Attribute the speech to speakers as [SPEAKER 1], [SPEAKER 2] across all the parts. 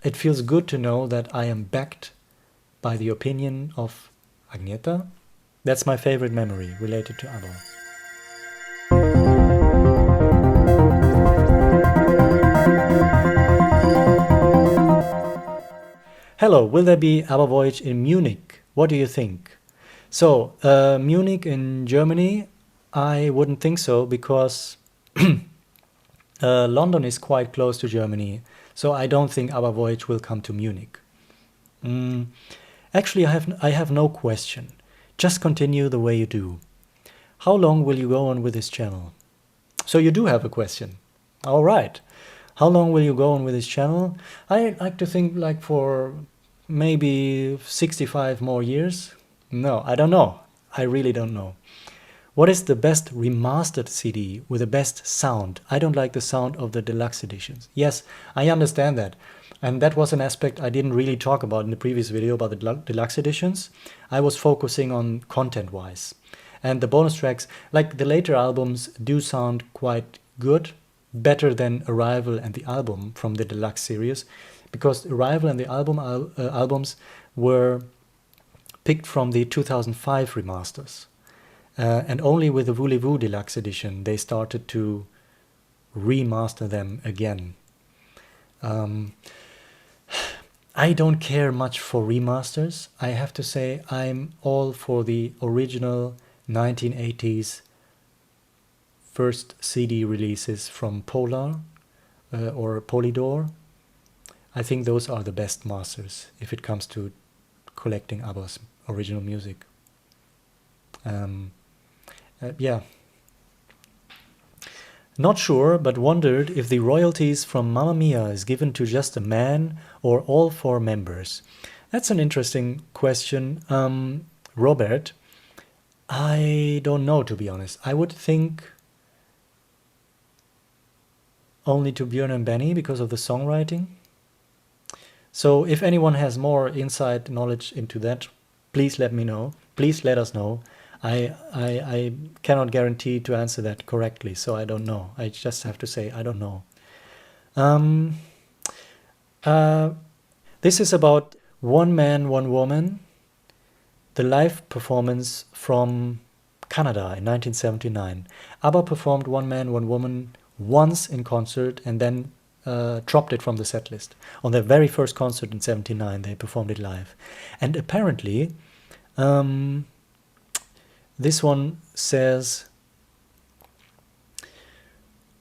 [SPEAKER 1] it feels good to know that I am backed by the opinion of Agneta. That's my favorite memory related to ABBA. Hello, will there be ABBA Voyage in Munich? What do you think? So, Munich in Germany, I wouldn't think so, because London is quite close to Germany, so I don't think ABBA Voyage will come to Munich. Actually, I have no question. Just continue the way you do. How long will you go on with this channel? So you do have a question. All right. How long will you go on with this channel? I like to think like for maybe 65 more years. No, I don't know. I really don't know. What is the best remastered CD with the best sound? I don't like the sound of the deluxe editions. Yes, I understand that. And that was an aspect I didn't really talk about in the previous video about the deluxe editions. I was focusing on content-wise. And the bonus tracks, like the later albums, do sound quite good, better than Arrival and the Album from the deluxe series, because Arrival and the albums were picked from the 2005 remasters. And only with the Voulez-Vous Deluxe Edition they started to remaster them again. I don't care much for remasters. I have to say I'm all for the original 1980s first CD releases from Polar or Polydor. I think those are the best masters if it comes to collecting ABBA's original music. Yeah. Not sure, but wondered if the royalties from Mamma Mia is given to just a man or all 4 members. That's an interesting question. Robert, I don't know, to be honest. I would think only to Björn and Benny because of the songwriting. So if anyone has more inside knowledge into that, please let me know. Please let us know. I cannot guarantee to answer that correctly, so I don't know. I just have to say I don't know. This is about One Man, One Woman, the live performance from Canada in 1979. ABBA performed One Man, One Woman once in concert and then dropped it from the set list. On their very first concert in 79, they performed it live. And apparently, this one says,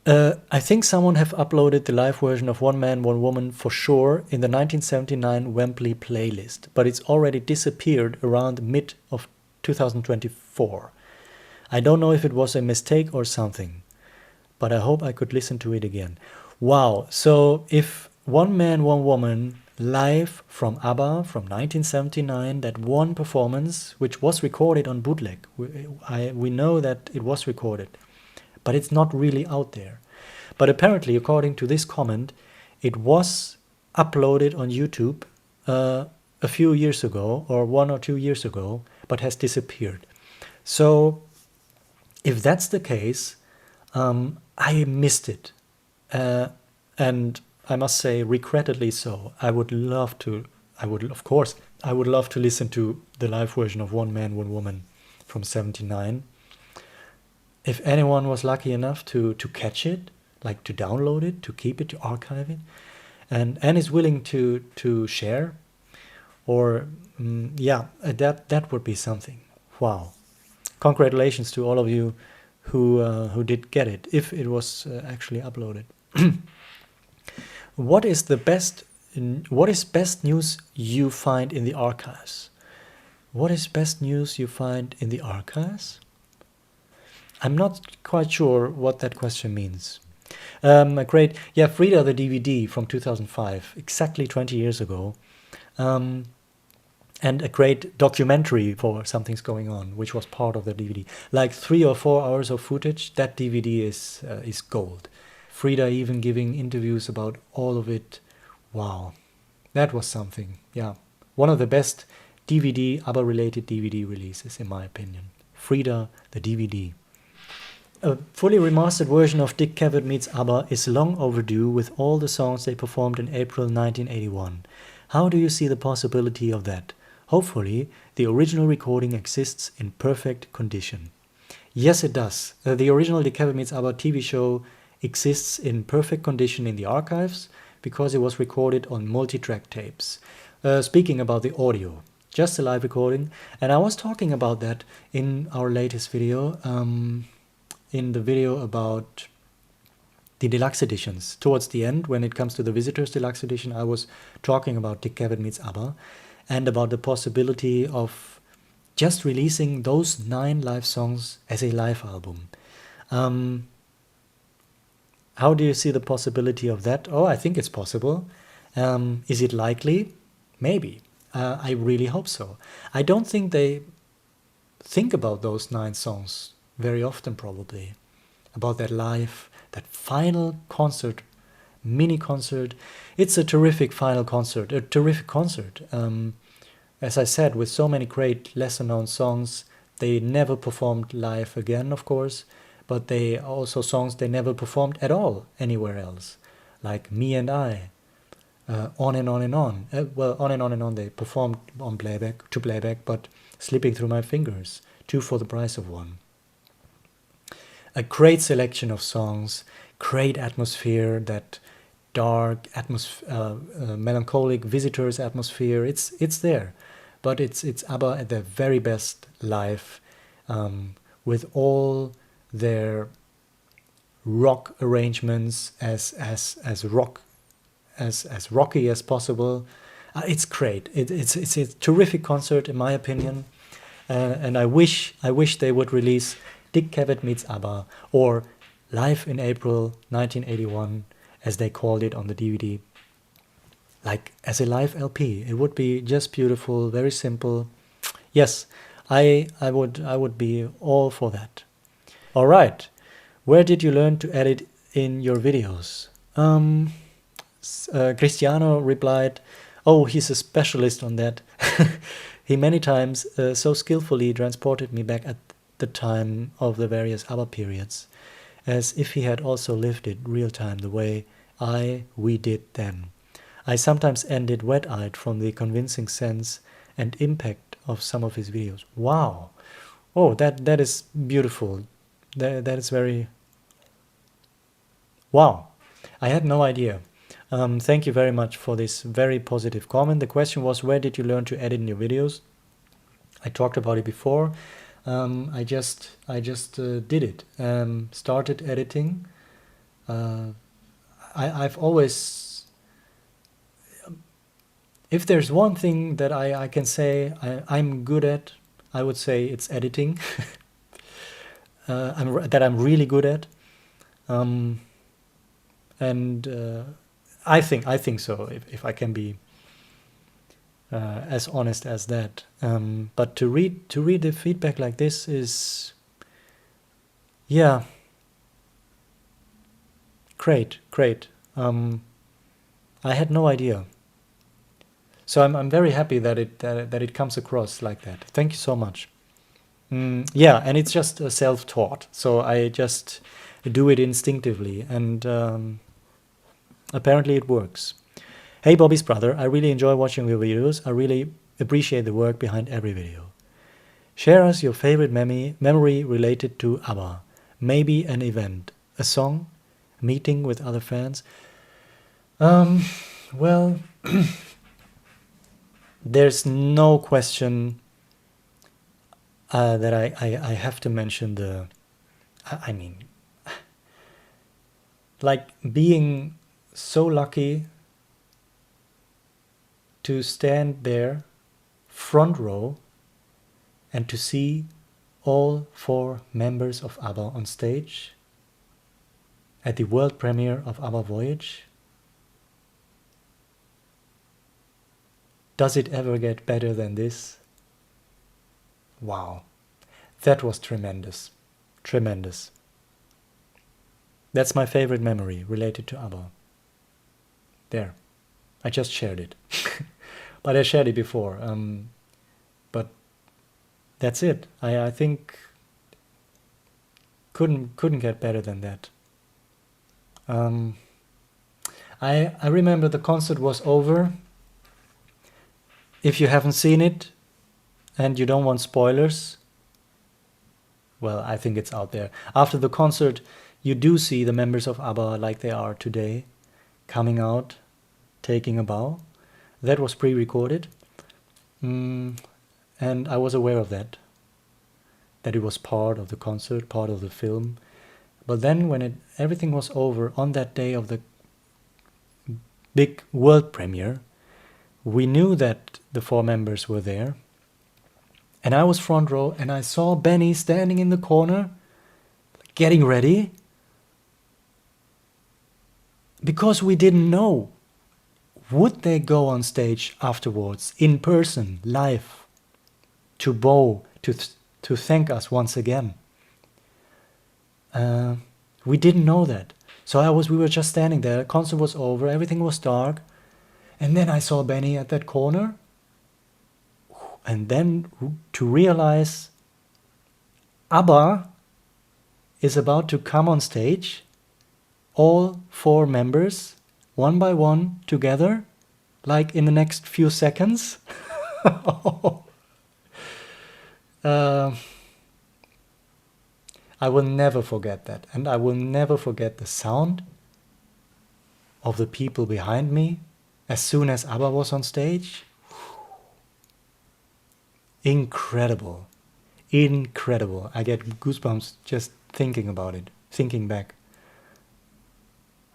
[SPEAKER 1] I think someone have uploaded the live version of One Man, One Woman for sure in the 1979 Wembley playlist, but it's already disappeared around mid of 2024. I don't know if it was a mistake or something, but I hope I could listen to it again. Wow, so if One Man, One Woman live from ABBA from 1979, that one performance, which was recorded on bootleg, we know that it was recorded, but it's not really out there. But apparently, according to this comment, it was uploaded on YouTube a few years ago, or 1 or 2 years ago, but has disappeared. So if that's the case, I missed it. And I must say, regrettably so. I would love to listen to the live version of One Man, One Woman from 79. If anyone was lucky enough to catch it, like to download it, to keep it, to archive it, and is willing to share, or yeah, that would be something. Wow. Congratulations to all of you who did get it, if it was actually uploaded. What is best news you find in the archives? What is best news you find in the archives? I'm not quite sure what that question means. Great, yeah, Frida, the DVD from 2005, exactly 20 years ago, and a great documentary for Something's Going On, which was part of the DVD. Like 3 or 4 hours of footage. That DVD is gold. Frida even giving interviews about all of it. Wow, that was something. Yeah, one of the best ABBA-related DVD releases, in my opinion. Frida, the DVD. A fully remastered version of Dick Cavett Meets ABBA is long overdue with all the songs they performed in April 1981. How do you see the possibility of that? Hopefully, the original recording exists in perfect condition. Yes, it does. The original Dick Cavett Meets ABBA TV show exists in perfect condition in the archives because it was recorded on multi-track tapes. Speaking about the audio, just a live recording, and I was talking about that in our latest video, in the video about the deluxe editions. Towards the end, when it comes to the Visitors Deluxe Edition, I was talking about Dick Cavett Meets ABBA and about the possibility of just releasing those 9 live songs as a live album. How do you see the possibility of that? Oh, I think it's possible. Is it likely? Maybe. I really hope so. I don't think they think about those 9 songs very often, probably, about that live, that final concert, mini concert. It's a terrific final concert, a terrific concert. As I said, with so many great lesser known songs, they never performed live again, of course, but they also songs they never performed at all anywhere else, like Me and I, On and On and On. Well, On and On and On they performed on playback, to playback, but Slipping Through My Fingers, 2 for the price of 1. A great selection of songs, great atmosphere, that dark, melancholic Visitors atmosphere. It's there, but it's ABBA at their very best live, with all their rock arrangements as rocky as possible. It's great. It's a terrific concert in my opinion, and I wish they would release Dick Cavett Meets ABBA, or Live in April 1981, as they called it on the DVD, like as a live LP. It would be just beautiful, very simple. Yes, I would be all for that. All right, where did you learn to edit in your videos? Cristiano replied, oh, he's a specialist on that. He many times so skillfully transported me back at the time of the various ABBA periods, as if he had also lived it real time the way we did then. I sometimes ended wet-eyed from the convincing sense and impact of some of his videos. Wow! Oh, that is beautiful. That is very... Wow! I had no idea. Thank you very much for this very positive comment. The question was, where did you learn to edit in your videos? I talked about it before. I just did it. Started editing. I've always... If there's one thing that I can say I'm good at, I would say it's editing. I'm really good at. I think so, if I can be as honest as that. But to read the feedback like this is, yeah, great. I had no idea. So I'm very happy that it comes across like that. Thank you so much. Yeah, and it's just self-taught, so I just do it instinctively, and apparently it works. Hey Bobby's brother, I really enjoy watching your videos. I really appreciate the work behind every video. Share us your favorite memory related to ABBA. Maybe an event, a song, meeting with other fans. Well, there's no question that I have to mention I mean, like being so lucky to stand there, front row, and to see all 4 members of ABBA on stage at the world premiere of ABBA Voyage. Does it ever get better than this? Wow, that was tremendous. Tremendous. That's my favorite memory related to ABBA. There, I just shared it. But I shared it before. But that's it. I think Couldn't get better than that. I remember the concert was over. If you haven't seen it and you don't want spoilers, well, I think it's out there. After the concert, you do see the members of ABBA like they are today, coming out, taking a bow. That was pre-recorded. And I was aware of that it was part of the concert, part of the film. But then when everything was over, on that day of the big world premiere, we knew that the 4 members were there. And I was front row, and I saw Benny standing in the corner, getting ready. Because we didn't know, would they go on stage afterwards, in person, live, to bow, to thank us once again? We didn't know that. So we were just standing there, the concert was over, everything was dark. And then I saw Benny at that corner. And then to realize ABBA is about to come on stage, all 4 members, one by one, together, like in the next few seconds. I will never forget that. And I will never forget the sound of the people behind me as soon as ABBA was on stage. Incredible. Incredible. I get goosebumps just thinking about it, thinking back.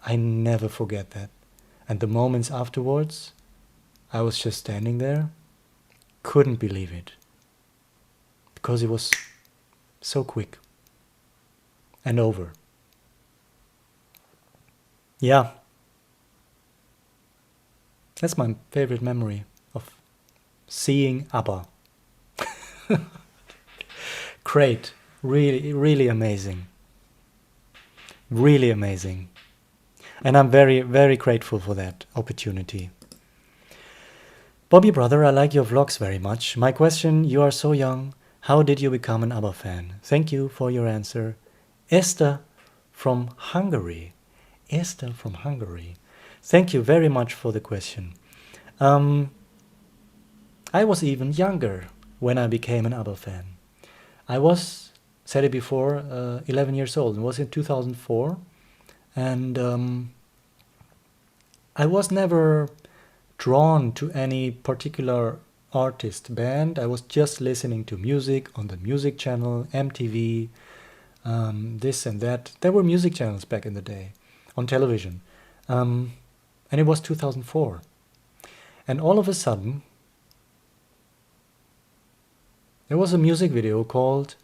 [SPEAKER 1] I never forget that. And the moments afterwards, I was just standing there, couldn't believe it. Because it was so quick. And over. Yeah. That's my favorite memory of seeing ABBA. Great. Really, really amazing. Really amazing. And I'm very, very grateful for that opportunity. Bobby brother, I like your vlogs very much. My question, you are so young. How did you become an ABBA fan? Thank you for your answer. Esther from Hungary. Esther from Hungary. Thank you very much for the question. I was even younger when I became an ABBA fan. I was, said it before, 11 years old. It was in 2004. And I was never drawn to any particular artist band. I was just listening to music on the music channel, MTV, this and that. There were music channels back in the day on television. And it was 2004. And all of a sudden, there was a music video called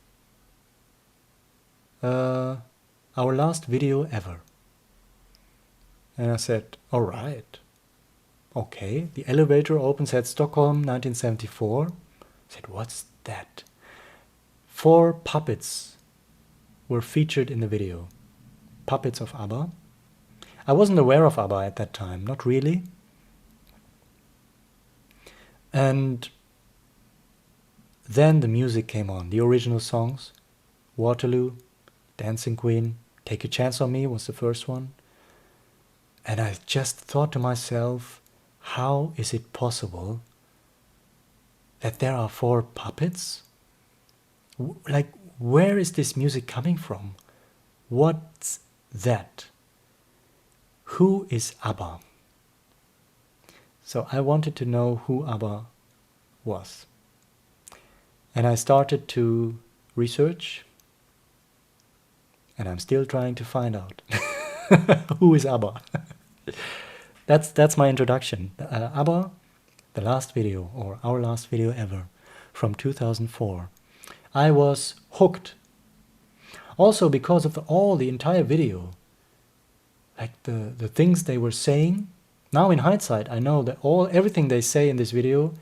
[SPEAKER 1] Our Last Video Ever. And I said, all right, okay. The elevator opens at Stockholm, 1974. I said, what's that? 4 puppets were featured in the video. Puppets of ABBA. I wasn't aware of ABBA at that time, not really. And then the music came on, the original songs. Waterloo, Dancing Queen, Take a Chance on Me was the first one. And I just thought to myself, how is it possible that there are 4 puppets? Like, where is this music coming from? What's that? Who is ABBA? So I wanted to know who ABBA was. And I started to research, and I'm still trying to find out who is ABBA. That's my introduction. ABBA, the last video, or Our Last Video Ever, from 2004. I was hooked. Also because of the entire video. Like the things they were saying. Now in hindsight, I know that everything they say in this video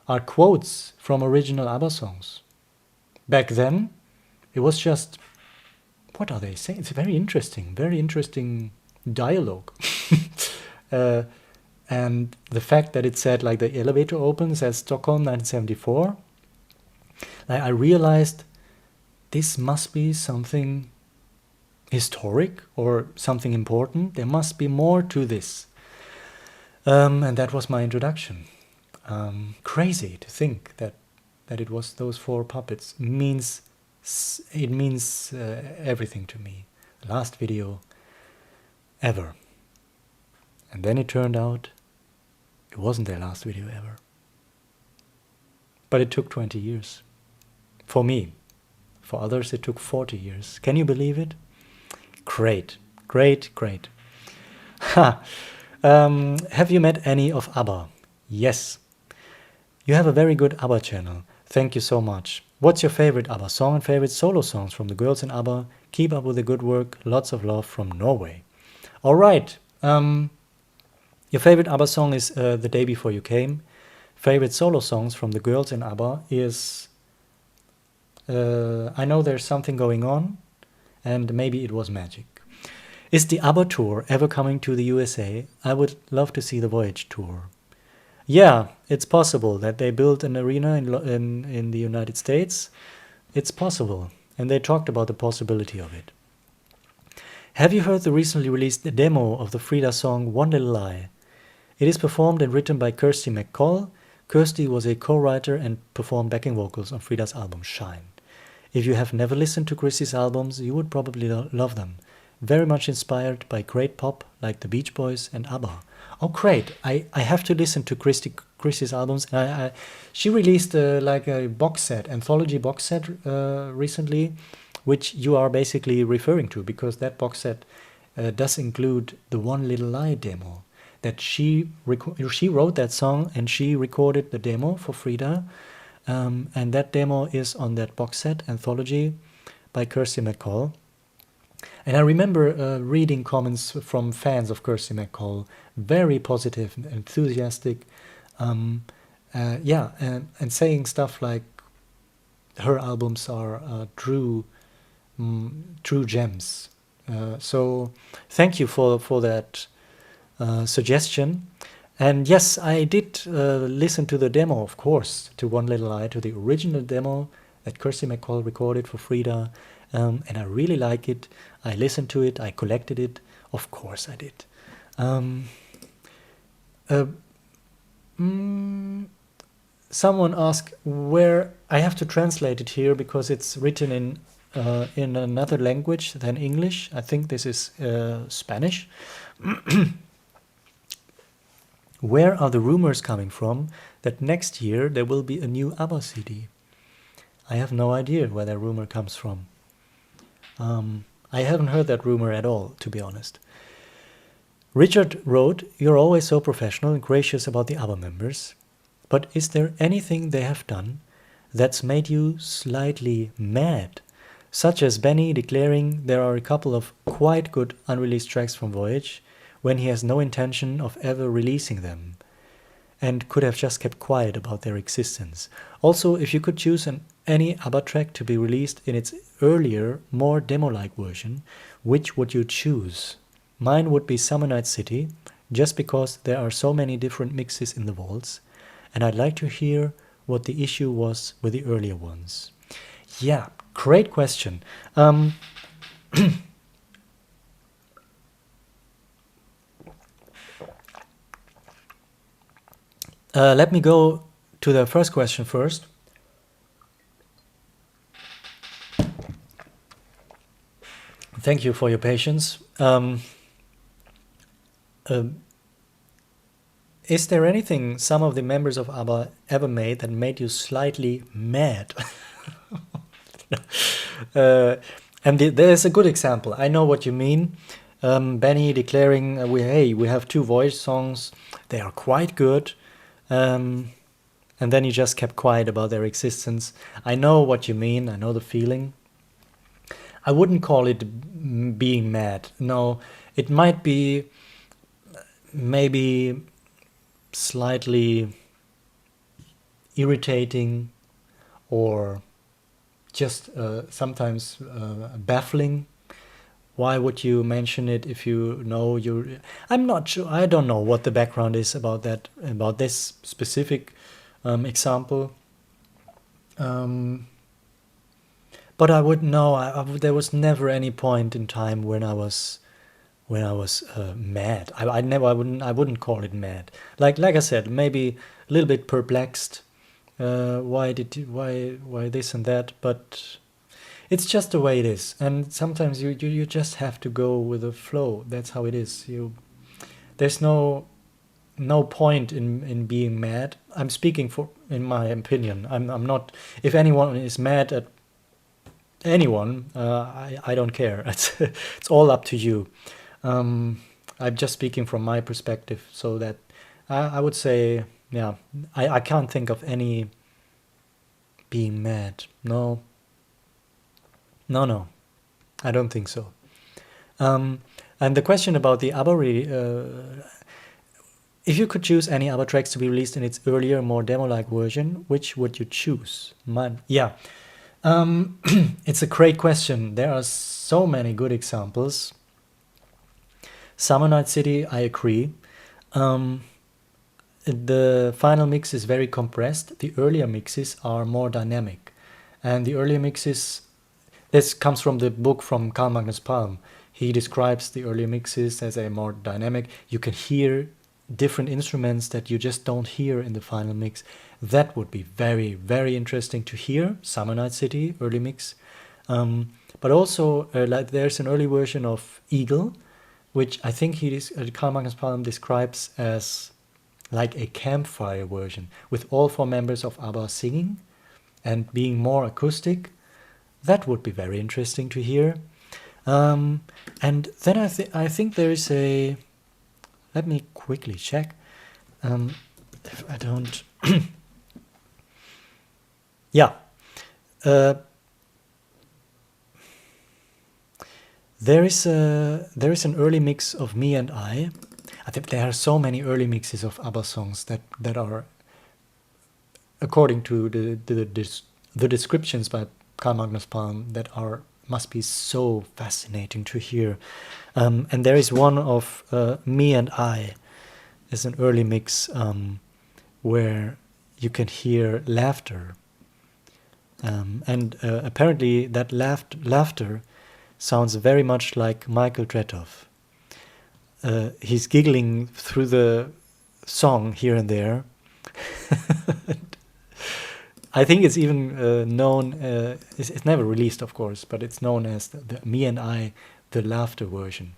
[SPEAKER 1] are quotes from original ABBA songs. Back then, it was just, what are they saying? It's very interesting dialogue. And the fact that it said, like, the elevator opens at Stockholm 1974, I realized this must be something historic or something important. There must be more to this. And that was my introduction. Crazy to think that it was those 4 puppets. It means everything to me. Last video ever. And then it turned out it wasn't their last video ever. But it took 20 years. For me. For others it took 40 years. Can you believe it? Great. Great, great. Have you met any of ABBA? Yes. You have a very good ABBA channel. Thank you so much. What's your favorite ABBA song and favorite solo songs from the girls in ABBA? Keep up with the good work. Lots of love from Norway. All right. Your favorite ABBA song is The Day Before You Came. Favorite solo songs from the girls in ABBA is I Know There's Something Going On, and Maybe It Was Magic. Is the ABBA tour ever coming to the USA? I would love to see the Voyage tour. Yeah, it's possible that they built an arena in the United States. It's possible, and they talked about the possibility of it. Have you heard the recently released demo of the Frida song One Little Lie? It is performed and written by Kirsty MacColl. Kirsty was a co-writer and performed backing vocals on Frida's album Shine. If you have never listened to Kirsty's albums, you would probably love them. Very much inspired by great pop like the Beach Boys and ABBA. Oh, great! I have to listen to Kirsty's albums. She released like a box set, anthology box set recently, which you are basically referring to, because that box set does include the One Little Lie demo. That she wrote that song and she recorded the demo for Frida, and that demo is on that box set anthology by Kirsty MacColl. And I remember reading comments from fans of Kirsty MacColl, very positive, enthusiastic, and saying stuff like her albums are true gems. So thank you for that suggestion. And yes, I did listen to the demo, of course, to One Little Lie, to the original demo that Kirsty MacColl recorded for Frida, and I really like it. I listened to it, I collected it, of course I did. Someone asked where, I have to translate it here because it's written in another language than English. I think this is Spanish. Where are the rumors coming from that next year there will be a new ABBA CD? I have no idea where that rumor comes from. I haven't heard that rumor at all, to be honest. Richard wrote, "You're always so professional and gracious about the ABBA members, but is there anything they have done that's made you slightly mad? Such as Benny declaring there are a couple of quite good unreleased tracks from Voyage, when he has no intention of ever releasing them, and could have just kept quiet about their existence. Also, if you could choose any ABBA track to be released in its earlier, more demo-like version, which would you choose? Mine would be Summer Night City, just because there are so many different mixes in the vaults, and I'd like to hear what the issue was with the earlier ones." Yeah, great question. Let me go to the first question first. Thank you for your patience. Is there anything some of the members of ABBA ever made that made you slightly mad? And there's a good example. I know what you mean. Benny declaring, we have 2 Voyage songs. They are quite good. And then he just kept quiet about their existence. I know what you mean. I know the feeling. I wouldn't call it being mad. No, it might be maybe slightly irritating, or just sometimes baffling. Why would you mention it if you know you're... I'm not sure. I don't know what the background is about that, about this specific example. But I wouldn't know. There was never any point in time when I was mad. I wouldn't call it mad. Like I said, maybe a little bit perplexed. Why this and that? But it's just the way it is. And sometimes you just have to go with the flow. That's how it is. There's no point in being mad. I'm speaking in my opinion. I'm not. If anyone is mad at anyone, I don't care. It's all up to you. I'm just speaking from my perspective, so that I would say, yeah, I can't think of any being mad. No, I don't think so. And the question about the ABBA, if you could choose any ABBA tracks to be released in its earlier, more demo-like version, which would you choose? Yeah. It's a great question. There are so many good examples. Summer Night City, I agree. The final mix is very compressed. The earlier mixes are more dynamic. And the earlier mixes, this comes from the book from Carl Magnus Palm. He describes the earlier mixes as a more dynamic. You can hear different instruments that you just don't hear in the final mix. That would be very, very interesting to hear. Summer Night City, early mix. But also, like there's an early version of Eagle, which I think Carl Magnus Palm describes as like a campfire version, with all 4 members of ABBA singing and being more acoustic. That would be very interesting to hear. And then I think there is a... Let me quickly check. If I don't... Yeah. There is an early mix of Me and I. I think there are so many early mixes of ABBA songs that are, according to the descriptions by Carl Magnus Palm, that must be so fascinating to hear. And there is one of Me and I, is an early mix where you can hear laughter. And apparently that laughter sounds very much like Michael Tretow. He's giggling through the song here and there. I think it's even known, it's never released, of course, but it's known as the Me and I, the laughter version.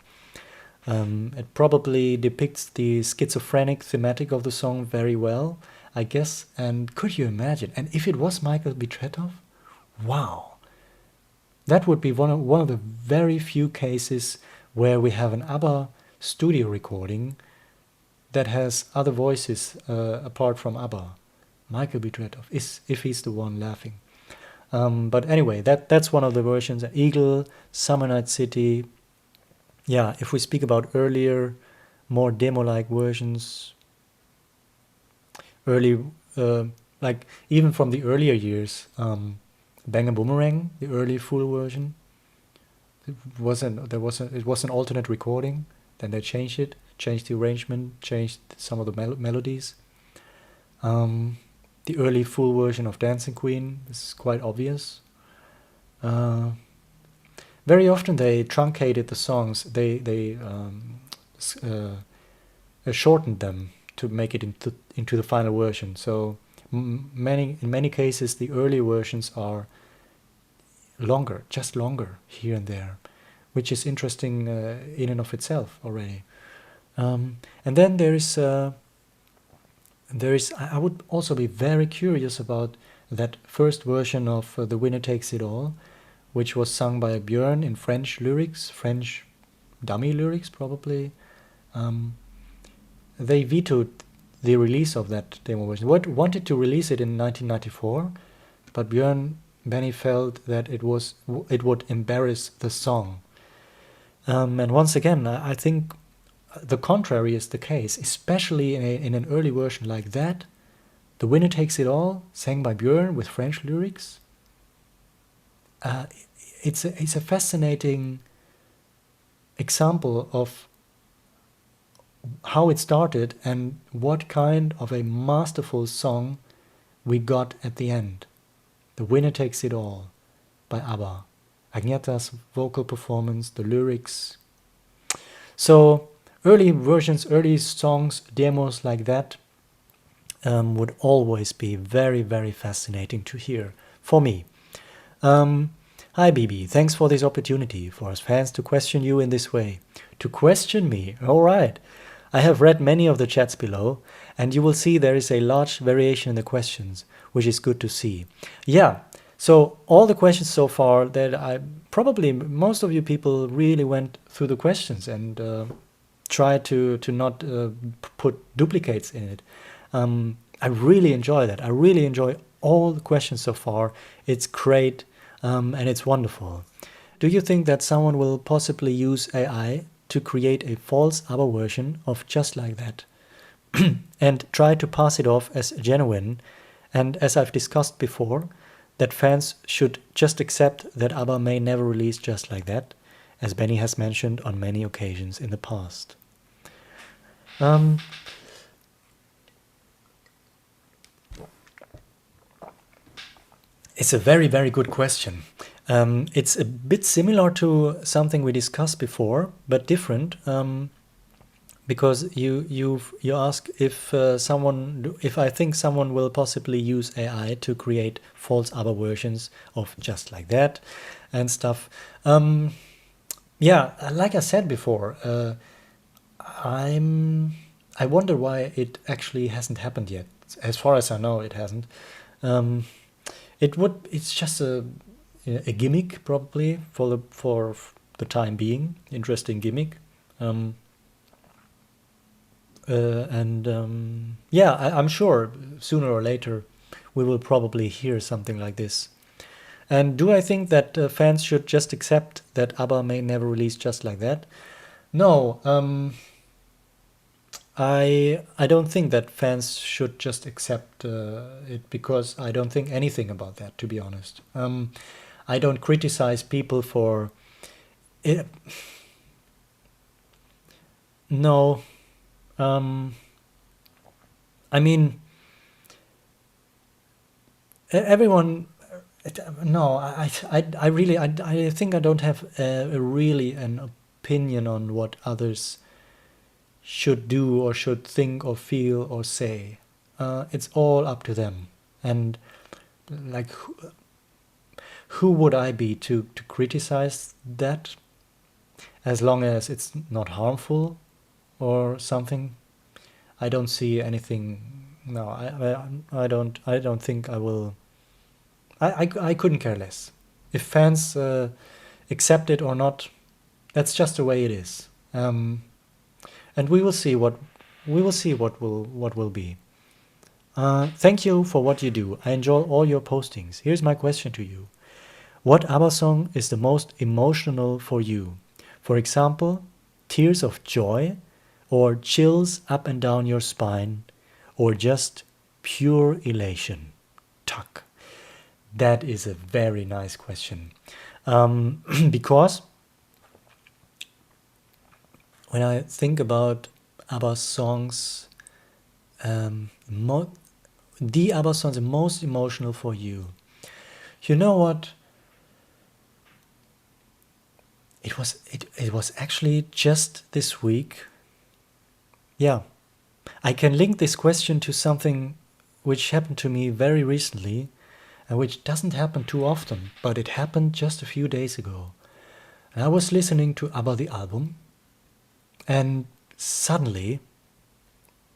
[SPEAKER 1] It probably depicts the schizophrenic thematic of the song very well, I guess. And could you imagine? And if it was Michael B. Tretow, wow, that would be one of the very few cases where we have an ABBA studio recording that has other voices apart from ABBA. Michael B. Tretow, if he's the one laughing. But anyway, that's one of the versions. Eagle, Summer Night City. Yeah, if we speak about earlier, more demo-like versions, early, like even from the earlier years, Bang a Boomerang, the early full version. It was an alternate recording. Then they changed it, changed the arrangement, changed some of the melodies. The early full version of Dancing Queen is quite obvious. Very often they truncated the songs. They shortened them to make it into the final version. So in many cases the early versions are longer, just longer here and there, which is interesting in and of itself already. And then there is I would also be very curious about that first version of The Winner Takes It All, which was sung by Björn in French lyrics, French dummy lyrics probably. They vetoed the release of that demo version. Wanted to release it in 1994, but Benny felt that it would embarrass the song. And once again, I think the contrary is the case, especially in an early version like that. The Winner Takes It All, sang by Björn with French lyrics. It's a fascinating example of how it started and what kind of a masterful song we got at the end. The Winner Takes It All. by ABBA. Agnieszka's vocal performance, the lyrics. So early versions, early songs, demos like that would always be very, very fascinating to hear for me. Hi BB, thanks for this opportunity for us fans to question you in this way. To question me, alright. I have read many of the chats below, and you will see there is a large variation in the questions, which is good to see. Yeah, so all the questions so far that probably most of you people really went through the questions and tried to not put duplicates in it. I really enjoy that. I really enjoy all the questions so far. It's great. And it's wonderful. Do you think that someone will possibly use AI to create a false ABBA version of Just Like That and try to pass it off as genuine? And as I've discussed before, that fans should just accept that ABBA may never release Just Like That, as Benny has mentioned on many occasions in the past. It's a very, very good question. It's a bit similar to something we discussed before, but different, because you ask if I think someone will possibly use AI to create false ABBA versions of Just Like That and stuff. Yeah, like I said before, I wonder why it actually hasn't happened yet. As far as I know, it hasn't. It's just a gimmick probably for the time being, interesting gimmick. Yeah, I'm sure sooner or later we will probably hear something like this. And do I think that fans should just accept that ABBA may never release Just Like That? No, I don't think that fans should just accept it, because I don't think anything about that, to be honest. I don't criticize people for it. No. I mean, everyone. No, I really, I think I don't have really an opinion on what others should do or should think or feel or say. It's all up to them. And like, who would I be to criticize that, as long as it's not harmful or something? I don't see anything. No, I don't think I will. I couldn't care less if fans accept it or not. That's just the way it is. And we will see what will be. Thank you for what you do. I enjoy all your postings. Here's my question to you. What ABBA song is the most emotional for you? For example, tears of joy, or chills up and down your spine, or just pure elation? Tuck. That is a very nice question. Because when I think about ABBA songs, the ABBA songs are most emotional for you. You know what? It was actually just this week. Yeah, I can link this question to something which happened to me very recently, and which doesn't happen too often, but it happened just a few days ago. And I was listening to ABBA the Album, and suddenly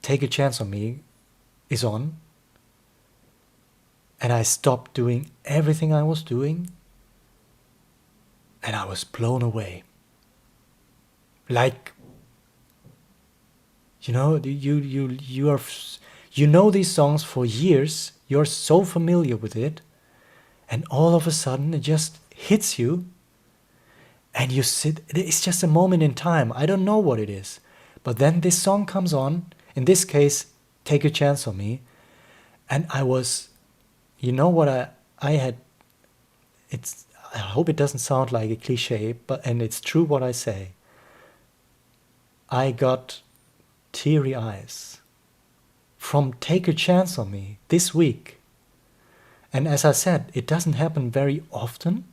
[SPEAKER 1] Take a Chance on Me is on, and I stopped doing everything I was doing, and I was blown away. Like, you know, you know these songs for years, you're so familiar with it, and all of a sudden it just hits you, and you sit. It's just a moment in time. I don't know what it is, but then this song comes on, in this case, Take a Chance on Me, and I was, you know what I had, I hope it doesn't sound like a cliche, and it's true what I say. I got teary eyes from Take a Chance on Me this week. And as I said, it doesn't happen very often,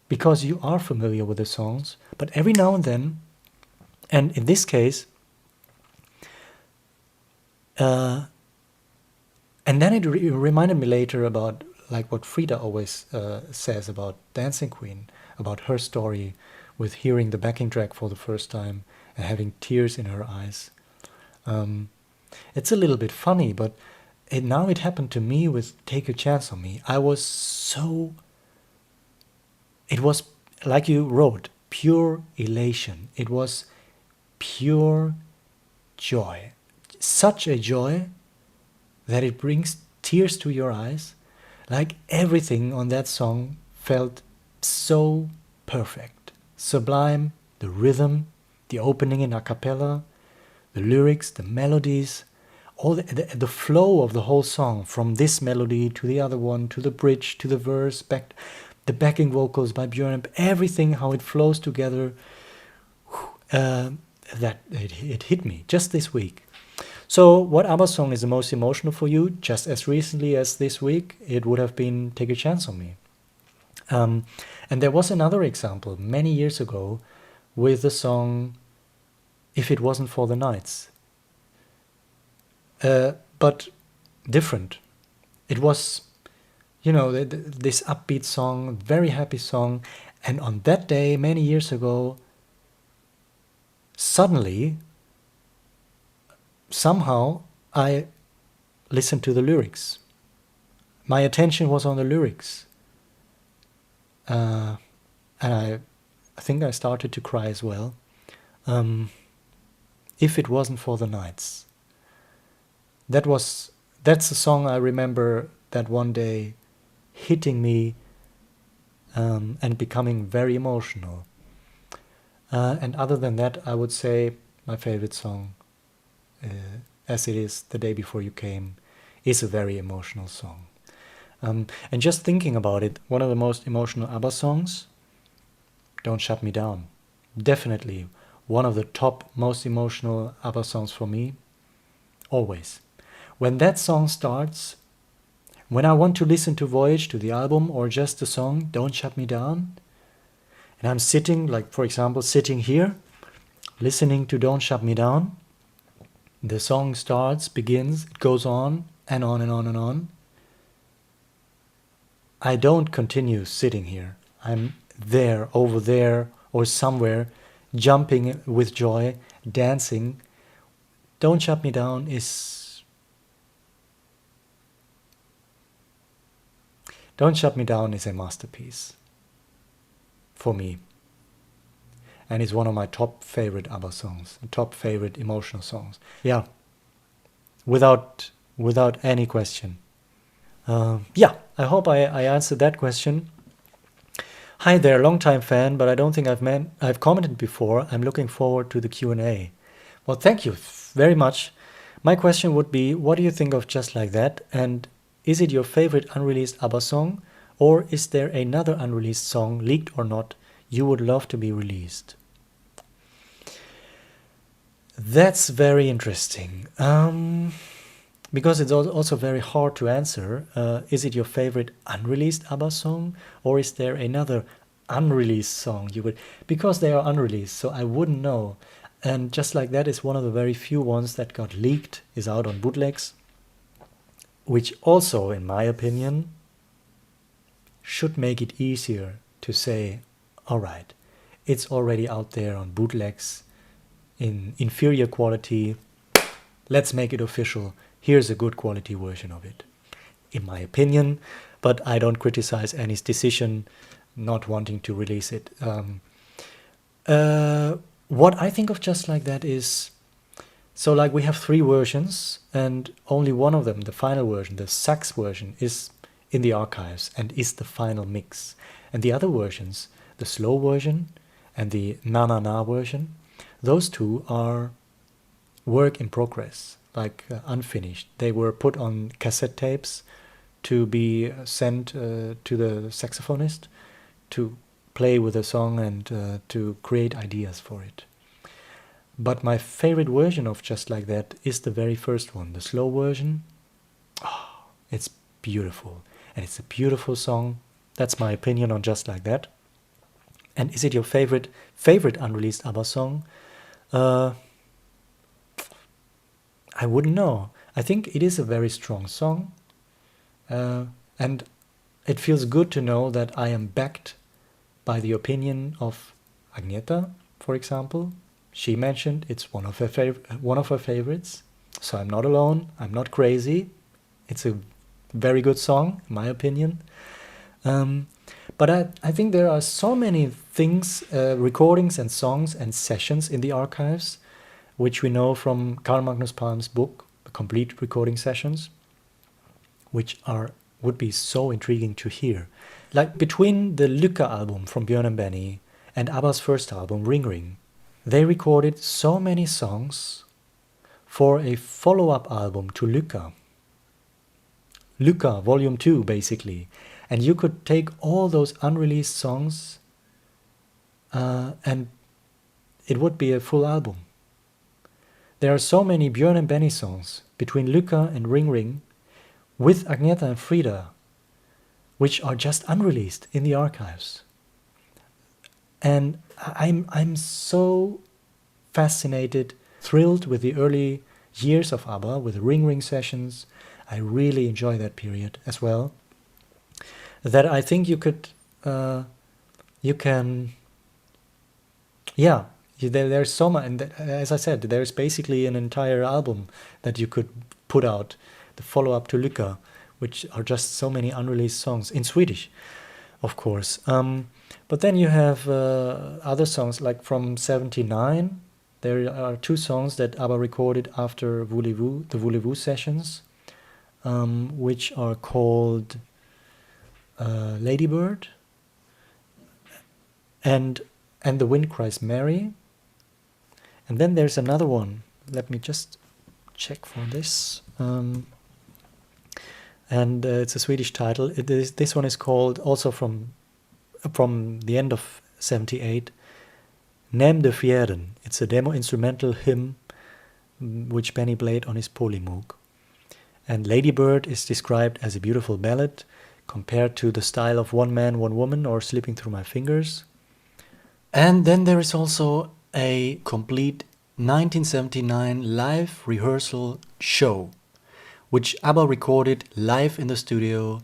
[SPEAKER 1] because you are familiar with the songs, but every now and then, and in this case, and then it reminded me later about like what Frida always says about Dancing Queen, about her story with hearing the backing track for the first time and having tears in her eyes. It's a little bit funny, but now it happened to me with Take a Chance on Me. It was, like you wrote, pure elation. It was pure joy. Such a joy that it brings tears to your eyes. Like everything on that song felt so perfect. Sublime, the rhythm, the opening in a cappella, the lyrics, the melodies, all the flow of the whole song, from this melody to the other one, to the bridge, to the verse, back the backing vocals by Björn, everything, how it flows together, that it hit me just this week. So what ABBA song is the most emotional for you? Just as recently as this week, it would have been Take a Chance on Me. And there was another example many years ago with the song If It Wasn't for the Nights. But different. It was, this upbeat song, very happy song. And on that day, many years ago, suddenly, somehow, I listened to the lyrics. My attention was on the lyrics. And I think I started to cry as well. If It Wasn't for the Nights. That's a song I remember that one day hitting me and becoming very emotional. And other than that, I would say my favorite song, As It Is, The Day Before You Came, is a very emotional song. And just thinking about it, one of the most emotional ABBA songs, Don't Shut Me Down. Definitely one of the top most emotional ABBA songs for me, always. When that song starts, when I want to listen to Voyage, to the album, or just the song, Don't Shut Me Down, and I'm sitting, like for example, sitting here, listening to Don't Shut Me Down, the song starts, begins, it goes on and on and on and on. I don't continue sitting here. I'm there, over there, or somewhere, jumping with joy, dancing. Don't Shut Me Down is... Don't Shut Me Down is a masterpiece for me. And it's one of my top favorite ABBA songs, top favorite emotional songs. Yeah, without any question. Yeah, I hope I answered that question. Hi there, long-time fan, but I don't think I've commented before. I'm looking forward to the Q&A. Well, thank you very much. My question would be, what do you think of Just Like That? And is it your favorite unreleased ABBA song? Or is there another unreleased song, leaked or not, you would love to be released? That's very interesting. Because it's also very hard to answer. Is it your favorite unreleased ABBA song? Or is there another unreleased song you would... Because they are unreleased, so I wouldn't know. And Just Like That is one of the very few ones that got leaked, is out on bootlegs, which also, in my opinion, should make it easier to say, all right, it's already out there on bootlegs in inferior quality, let's make it official, here's a good quality version of it, in my opinion, but I don't criticize Annie's decision not wanting to release it. What I think of Just Like That is, so like we have 3 versions, and only one of them, the final version, the sax version, is in the archives and is the final mix. And the other versions, the slow version and the na-na-na version, those 2 are work in progress, like unfinished. They were put on cassette tapes to be sent to the saxophonist to play with the song and to create ideas for it. But my favorite version of Just Like That is the very first one, the slow version. Oh, it's beautiful. And it's a beautiful song. That's my opinion on Just Like That. And is it your favorite unreleased ABBA song? I wouldn't know. I think it is a very strong song, and it feels good to know that I am backed by the opinion of Agneta, for example. She mentioned it's one of her favorites, so I'm not alone. I'm not crazy. It's a very good song, in my opinion. But I think there are so many things, recordings and songs and sessions in the archives, which we know from Carl Magnus Palm's book, The Complete Recording Sessions, which would be so intriguing to hear. Like between the Lycka album from Björn and Benny and ABBA's first album, Ring Ring, they recorded so many songs for a follow-up album to Lycka. Lycka Volume 2, basically. And you could take all those unreleased songs and it would be a full album. There are so many Björn and Benny songs between Lycka and Ring Ring with Agneta and Frida, which are just unreleased in the archives. And I'm so fascinated, thrilled with the early years of ABBA, with the Ring Ring sessions. I really enjoy that period as well. That I think there's so much, and as I said, there's basically an entire album that you could put out, the follow-up to Lycka, which are just so many unreleased songs, in Swedish, of course. But then you have other songs, like from 79, there are 2 songs that ABBA recorded after Voulez-Vous, the Voulez-Vous sessions, which are called Lady Bird and The Wind Cries Mary. And then there's another one. Let me just check for this. And it's a Swedish title. This one is called, also from the end of 78, Näm de Fjärden. It's a demo instrumental hymn which Benny played on his Polymoog. And Lady Bird is described as a beautiful ballad compared to the style of One Man, One Woman or Slipping Through My Fingers. And then there is also a complete 1979 live rehearsal show, which ABBA recorded live in the studio.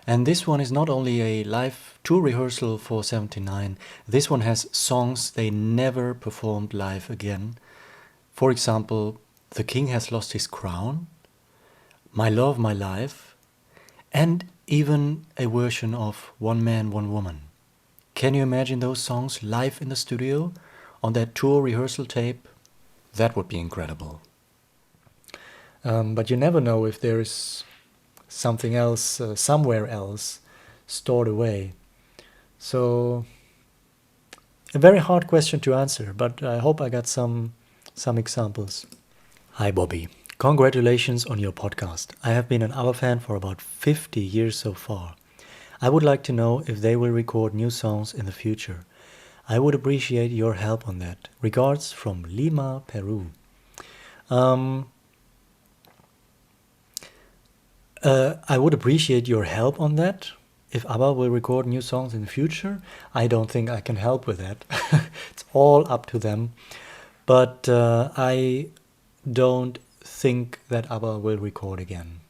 [SPEAKER 1] And this one is not only a live tour rehearsal for 79, this one has songs they never performed live again. For example, The King Has Lost His Crown, My Love, My Life, and even a version of One Man, One Woman. Can you imagine those songs live in the studio on that tour rehearsal tape? That would be incredible. But you never know if there is something else, somewhere else, stored away. So, a very hard question to answer, but I hope I got some examples. Hi Bobby, congratulations on your podcast. I have been an ABBA fan for about 50 years so far. I would like to know if they will record new songs in the future. I would appreciate your help on that. Regards from Lima, Peru. I would appreciate your help on that. If ABBA will record new songs in the future, I don't think I can help with that. It's all up to them. But I don't think that ABBA will record again.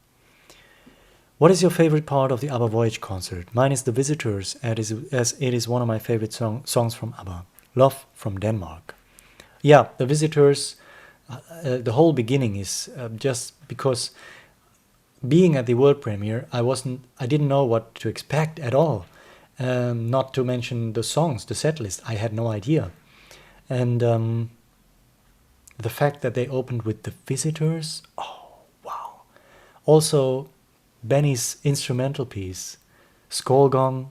[SPEAKER 1] What is your favorite part of the ABBA Voyage concert? Mine is The Visitors, as it is one of my favorite songs from ABBA. Love from Denmark. Yeah, The Visitors, the whole beginning is just because being at the world premiere, I didn't know what to expect at all. Not to mention the songs, the set list, I had no idea. And the fact that they opened with The Visitors, oh, wow. Also, Benny's instrumental piece, Skålgång,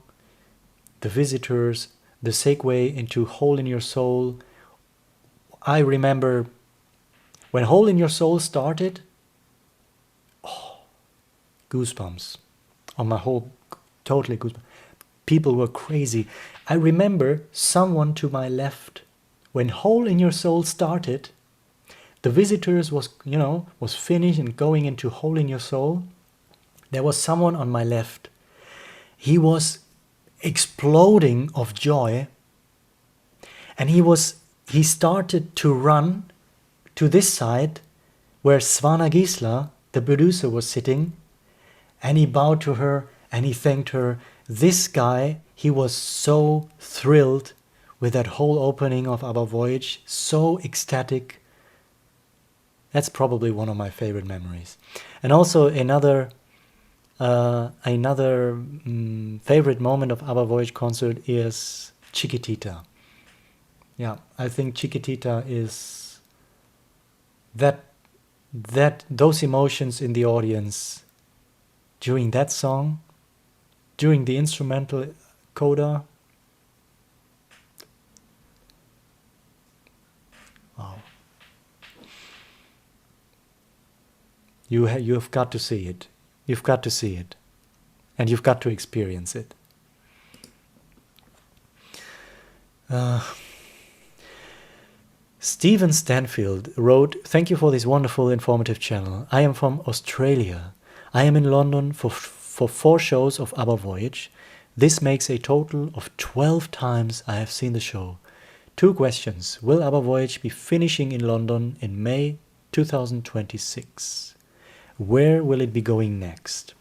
[SPEAKER 1] The Visitors, the segue into Hole in Your Soul. I remember when Hole in Your Soul started, goosebumps on my whole, totally goosebumps. People were crazy. I remember someone to my left, when Hole in Your Soul started, The Visitors was finished and going into Hole in Your Soul. There was someone on my left. He was exploding of joy And he started to run to this side where Svana Gisla, the producer, was sitting, and he bowed to her and he thanked her. This guy, he was so thrilled with that whole opening of ABBA Voyage, so ecstatic. That's probably one of my favorite memories. And also another favorite moment of ABBA Voyage concert is Chiquitita. Yeah, I think Chiquitita is those emotions in the audience during that song, during the instrumental coda. Wow. You've got to see it. You've got to see it. And you've got to experience it. Stephen Stanfield wrote, "Thank you for this wonderful, informative channel. I am from Australia. I am in London for 4 shows of ABBA Voyage. This makes a total of 12 times I have seen the show. 2 questions. Will ABBA Voyage be finishing in London in May 2026? Where will it be going next?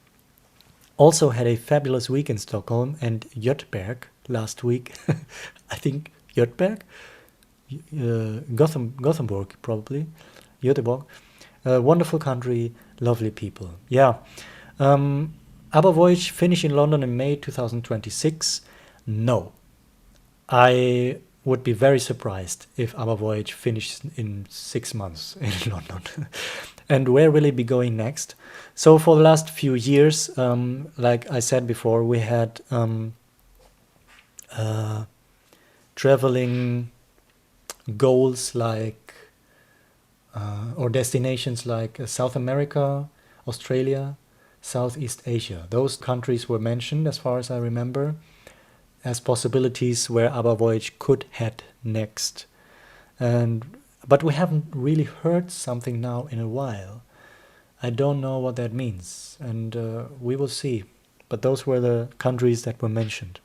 [SPEAKER 1] Also had a fabulous week in Stockholm and Göteborg last week." I think Göteborg? Gothenburg, probably. Göteborg. Wonderful country, lovely people. Yeah. ABBA Voyage finish in London in May 2026? No. I would be very surprised if ABBA Voyage finished in 6 months in London. And where will it be going next? So for the last few years, like I said before, we had traveling goals like or destinations like South America, Australia, Southeast Asia. Those countries were mentioned, as far as I remember, as possibilities where ABBA Voyage could head next. But we haven't really heard something now in a while. I don't know what that means, and we will see. But those were the countries that were mentioned.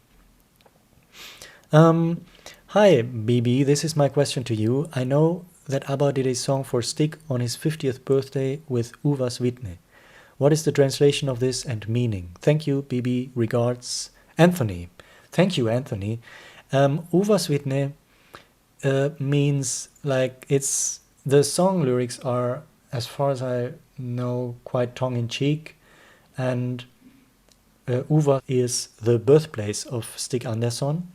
[SPEAKER 1] Hi, BB, this is my question to you. I know that ABBA did a song for Stig on his 50th birthday with Hovas vittne. What is the translation of this and meaning? Thank you, BB. Regards, Anthony. Thank you, Anthony. Hovas vittne means, like, it's the song lyrics are, as far as I know, quite tongue-in-cheek, and Uvas is the birthplace of Stig Andersson.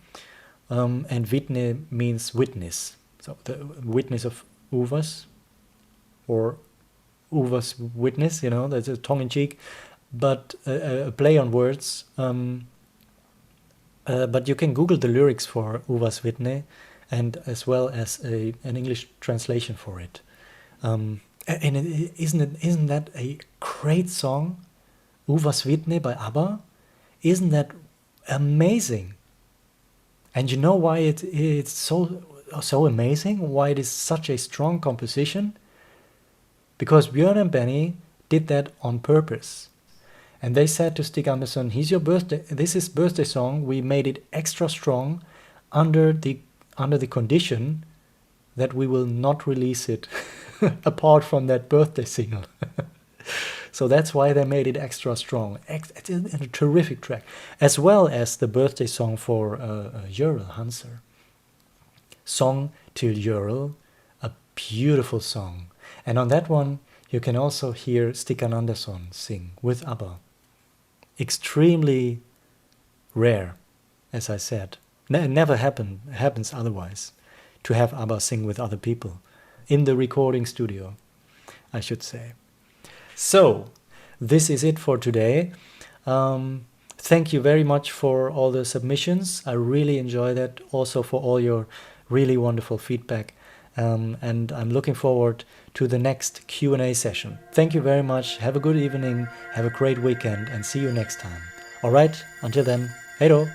[SPEAKER 1] And vittne means witness. So the witness of Uvas, or Uvas witness, you know, that's a tongue-in-cheek, but a play on words. But you can Google the lyrics for Uvas vittne, and as well as an English translation for it. And isn't that a great song? Uvas vittne by ABBA? Isn't that amazing? And you know why it's so amazing? Why it is such a strong composition? Because Björn and Benny did that on purpose. And they said to Stig Andersson, "Here's your birthday. This is birthday song. We made it extra strong under the condition that we will not release it apart from that birthday single." So that's why they made it extra strong. It's a terrific track. As well as the birthday song for Görel, Hanser. Sång till Görel, a beautiful song. And on that one, you can also hear Stig Andersson sing with ABBA. Extremely rare, as I said. It never happens otherwise, to have ABBA sing with other people in the recording studio, I should say. So, this is it for today. Thank you very much for all the submissions. I really enjoy that. Also for all your really wonderful feedback. And I'm looking forward to the next Q&A session. Thank you very much. Have a good evening. Have a great weekend and see you next time. All right, until then, hej då!